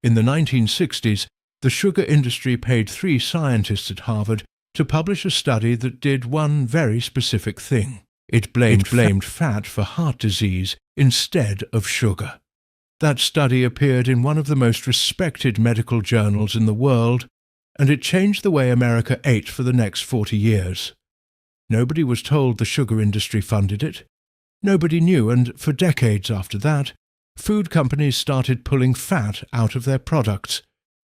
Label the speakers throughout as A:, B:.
A: In the 1960s, the sugar industry paid 3 scientists at Harvard to publish a study that did one very specific thing. It blamed fat for heart disease instead of sugar. That study appeared in one of the most respected medical journals in the world, and it changed the way America ate for the next 40 years. Nobody was told the sugar industry funded it. Nobody knew, and for decades after that, food companies started pulling fat out of their products,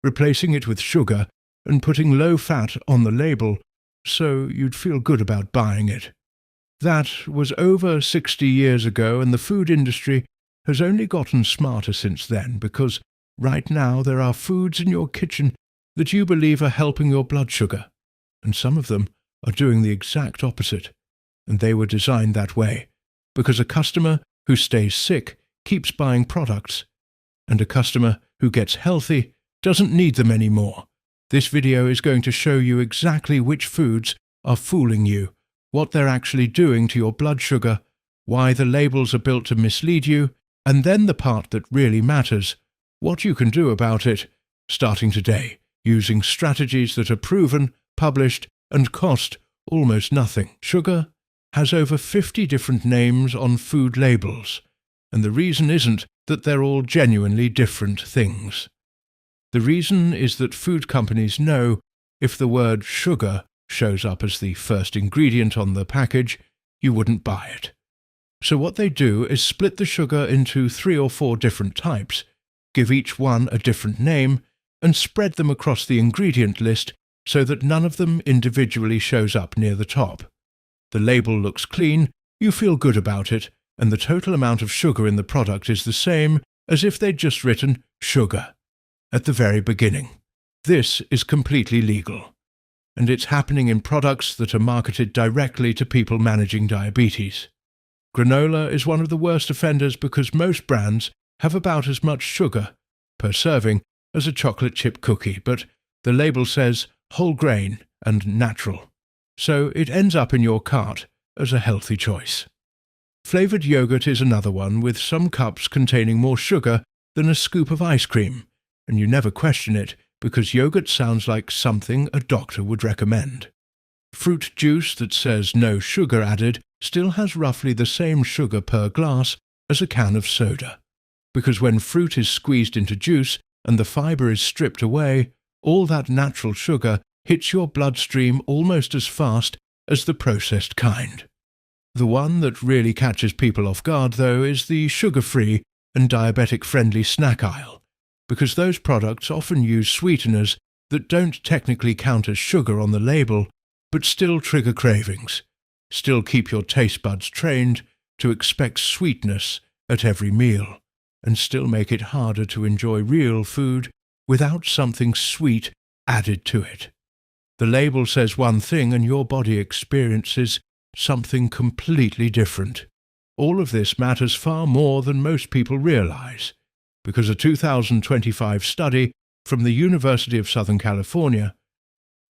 A: replacing it with sugar and putting low fat on the label so you'd feel good about buying it. That was over 60 years ago, and the food industry has only gotten smarter since then, because right now there are foods in your kitchen that you believe are helping your blood sugar, and some of them are doing the exact opposite, and they were designed that way, because a customer who stays sick keeps buying products, and a customer who gets healthy doesn't need them anymore. This video is going to show you exactly which foods are fooling you, what they're actually doing to your blood sugar, why the labels are built to mislead you, and then the part that really matters, what you can do about it, starting today, using strategies that are proven, published, and cost almost nothing. Sugar has over 50 different names on food labels, and the reason isn't that they're all genuinely different things. The reason is that food companies know if the word sugar shows up as the first ingredient on the package, you wouldn't buy it. So what they do is split the sugar into 3 or 4 different types, give each one a different name, and spread them across the ingredient list so that none of them individually shows up near the top. The label looks clean, you feel good about it, and the total amount of sugar in the product is the same as if they'd just written sugar at the very beginning. This is completely legal, and it's happening in products that are marketed directly to people managing diabetes. Granola is one of the worst offenders because most brands have about as much sugar per serving as a chocolate chip cookie, but the label says whole grain and natural, so it ends up in your cart as a healthy choice. Flavored yogurt is another one, with some cups containing more sugar than a scoop of ice cream, and you never question it because yogurt sounds like something a doctor would recommend. Fruit juice that says no sugar added still has roughly the same sugar per glass as a can of soda, because when fruit is squeezed into juice and the fiber is stripped away, all that natural sugar hits your bloodstream almost as fast as the processed kind. The one that really catches people off guard, though, is the sugar-free and diabetic-friendly snack aisle, because those products often use sweeteners that don't technically count as sugar on the label, but still trigger cravings, still keep your taste buds trained to expect sweetness at every meal, and still make it harder to enjoy real food without something sweet added to it. The label says one thing and your body experiences something completely different. All of this matters far more than most people realize, because a 2025 study from the University of Southern California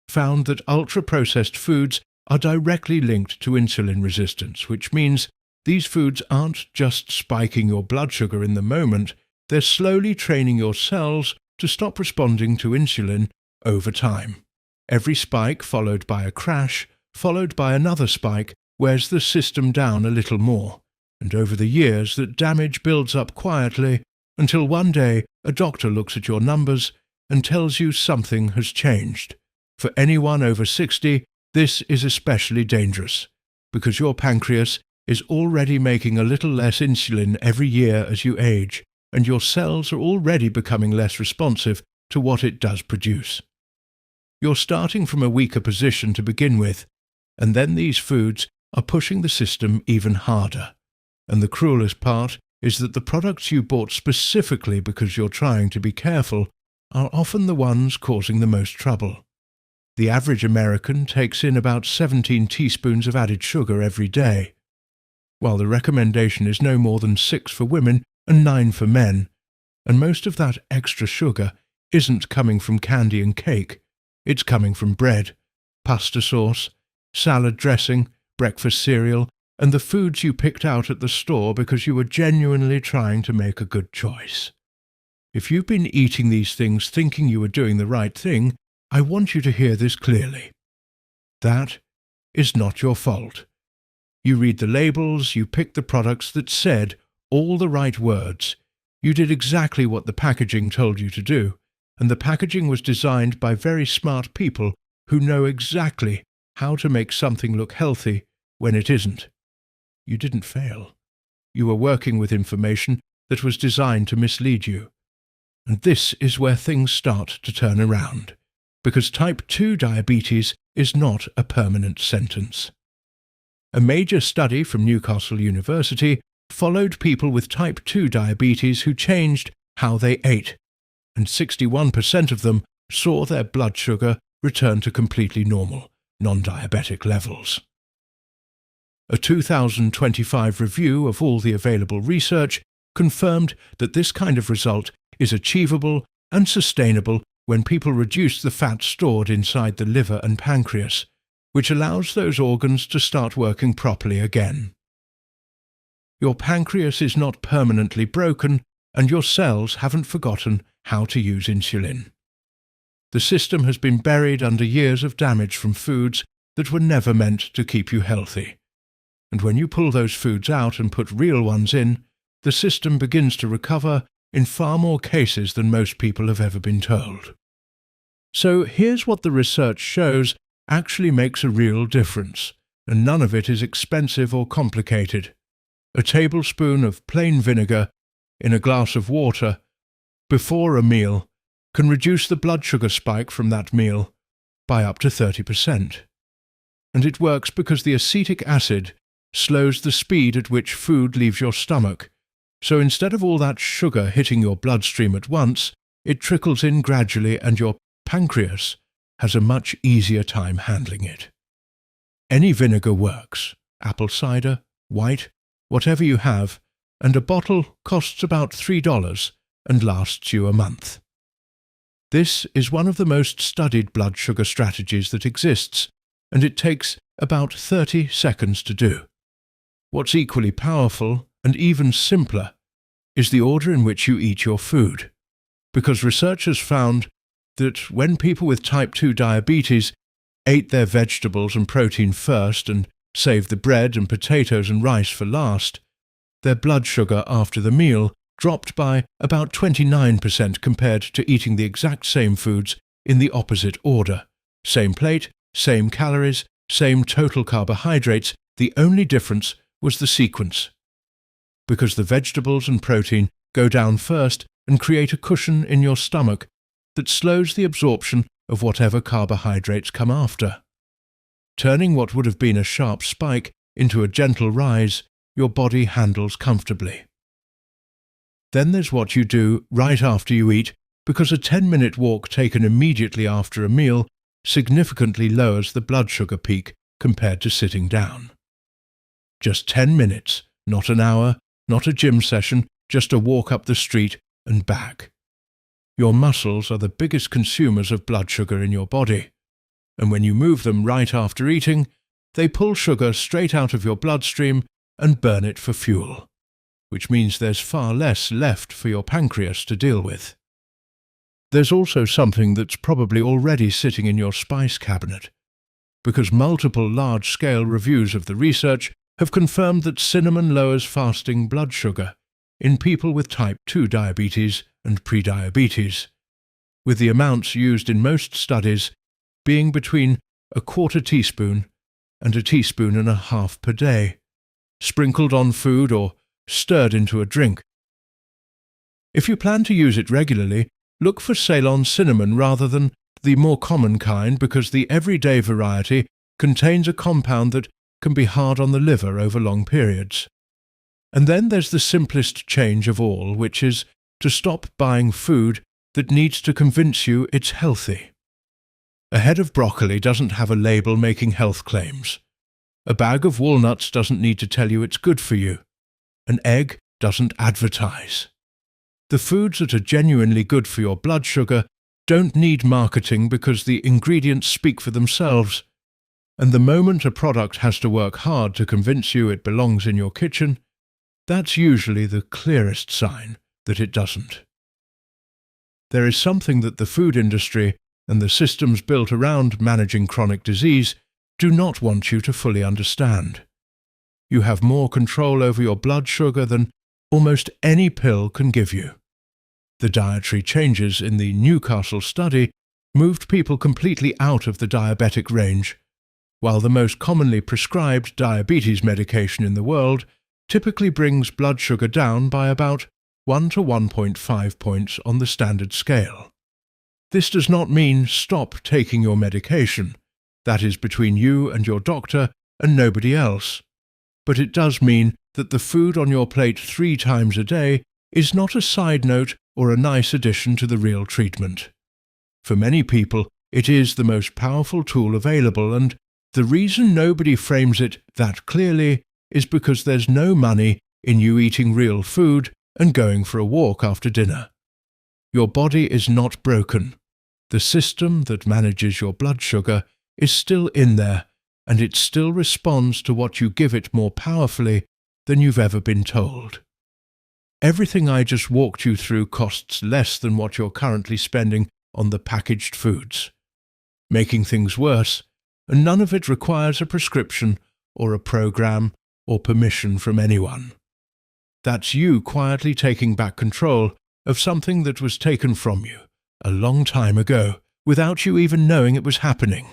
A: found that ultra-processed foods are directly linked to insulin resistance, which means these foods aren't just spiking your blood sugar in the moment, they're slowly training your cells to stop responding to insulin over time. Every spike followed by a crash, followed by another spike, wears the system down a little more, and over the years that damage builds up quietly until one day a doctor looks at your numbers and tells you something has changed. For anyone over 60, this is especially dangerous, because your pancreas is already making a little less insulin every year as you age, and your cells are already becoming less responsive to what it does produce. You're starting from a weaker position to begin with, and then these foods are pushing the system even harder. And the cruelest part is that the products you bought specifically because you're trying to be careful are often the ones causing the most trouble. The average American takes in about 17 teaspoons of added sugar every day, while the recommendation is no more than 6 for women and 9 for men, and most of that extra sugar isn't coming from candy and cake. It's coming from bread, pasta sauce, salad dressing, breakfast cereal, and the foods you picked out at the store because you were genuinely trying to make a good choice. If you've been eating these things thinking you were doing the right thing, I want you to hear this clearly. That is not your fault. You read the labels, you picked the products that said all the right words. You did exactly what the packaging told you to do, and the packaging was designed by very smart people who know exactly how to make something look healthy when it isn't. You didn't fail. You were working with information that was designed to mislead you. And this is where things start to turn around, because type 2 diabetes is not a permanent sentence. A major study from Newcastle University followed people with type 2 diabetes who changed how they ate, and 61% of them saw their blood sugar return to completely normal, non-diabetic levels. A 2025 review of all the available research confirmed that this kind of result is achievable and sustainable when people reduce the fat stored inside the liver and pancreas, which allows those organs to start working properly again. Your pancreas is not permanently broken, and your cells haven't forgotten how to use insulin. The system has been buried under years of damage from foods that were never meant to keep you healthy. And when you pull those foods out and put real ones in, the system begins to recover in far more cases than most people have ever been told. So here's what the research shows actually makes a real difference, and none of it is expensive or complicated. A tablespoon of plain vinegar in a glass of water before a meal can reduce the blood sugar spike from that meal by up to 30%. And it works because the acetic acid slows the speed at which food leaves your stomach. So instead of all that sugar hitting your bloodstream at once, it trickles in gradually, and your pancreas has a much easier time handling it. Any vinegar works, apple cider, white, whatever you have, and a bottle costs about $3 and lasts you a month. This is one of the most studied blood sugar strategies that exists, and it takes about 30 seconds to do. What's equally powerful, and even simpler, is the order in which you eat your food, because researchers found that when people with type 2 diabetes ate their vegetables and protein first and saved the bread and potatoes and rice for last, their blood sugar after the meal dropped by about 29% compared to eating the exact same foods in the opposite order. Same plate, same calories, same total carbohydrates. The only difference was the sequence, because the vegetables and protein go down first and create a cushion in your stomach that slows the absorption of whatever carbohydrates come after. Turning what would have been a sharp spike into a gentle rise, your body handles comfortably. Then there's what you do right after you eat, because a 10-minute walk taken immediately after a meal significantly lowers the blood sugar peak compared to sitting down. Just 10 minutes, not an hour, not a gym session, just a walk up the street and back. Your muscles are the biggest consumers of blood sugar in your body, and when you move them right after eating, they pull sugar straight out of your bloodstream and burn it for fuel, which means there's far less left for your pancreas to deal with. There's also something that's probably already sitting in your spice cabinet, because multiple large-scale reviews of the research have confirmed that cinnamon lowers fasting blood sugar in people with type 2 diabetes and prediabetes, with the amounts used in most studies being between a quarter teaspoon and a teaspoon and a half per day, sprinkled on food or stirred into a drink. If you plan to use it regularly, look for Ceylon cinnamon rather than the more common kind, because the everyday variety contains a compound that can be hard on the liver over long periods. And then there's the simplest change of all, which is to stop buying food that needs to convince you it's healthy. A head of broccoli doesn't have a label making health claims. A bag of walnuts doesn't need to tell you it's good for you. An egg doesn't advertise. The foods that are genuinely good for your blood sugar don't need marketing because the ingredients speak for themselves. And the moment a product has to work hard to convince you it belongs in your kitchen, that's usually the clearest sign that it doesn't. There is something that the food industry and the systems built around managing chronic disease do not want you to fully understand. You have more control over your blood sugar than almost any pill can give you. The dietary changes in the Newcastle study moved people completely out of the diabetic range, while the most commonly prescribed diabetes medication in the world typically brings blood sugar down by about 1 to 1.5 points on the standard scale. This does not mean stop taking your medication. That is between you and your doctor and nobody else. But it does mean that the food on your plate 3 times a day is not a side note or a nice addition to the real treatment. For many people, it is the most powerful tool available, and the reason nobody frames it that clearly is because there's no money in you eating real food and going for a walk after dinner. Your body is not broken. The system that manages your blood sugar is still in there, and it still responds to what you give it more powerfully than you've ever been told. Everything I just walked you through costs less than what you're currently spending on the packaged foods. Making things worse, and none of it requires a prescription or a program or permission from anyone. That's you quietly taking back control of something that was taken from you a long time ago without you even knowing it was happening.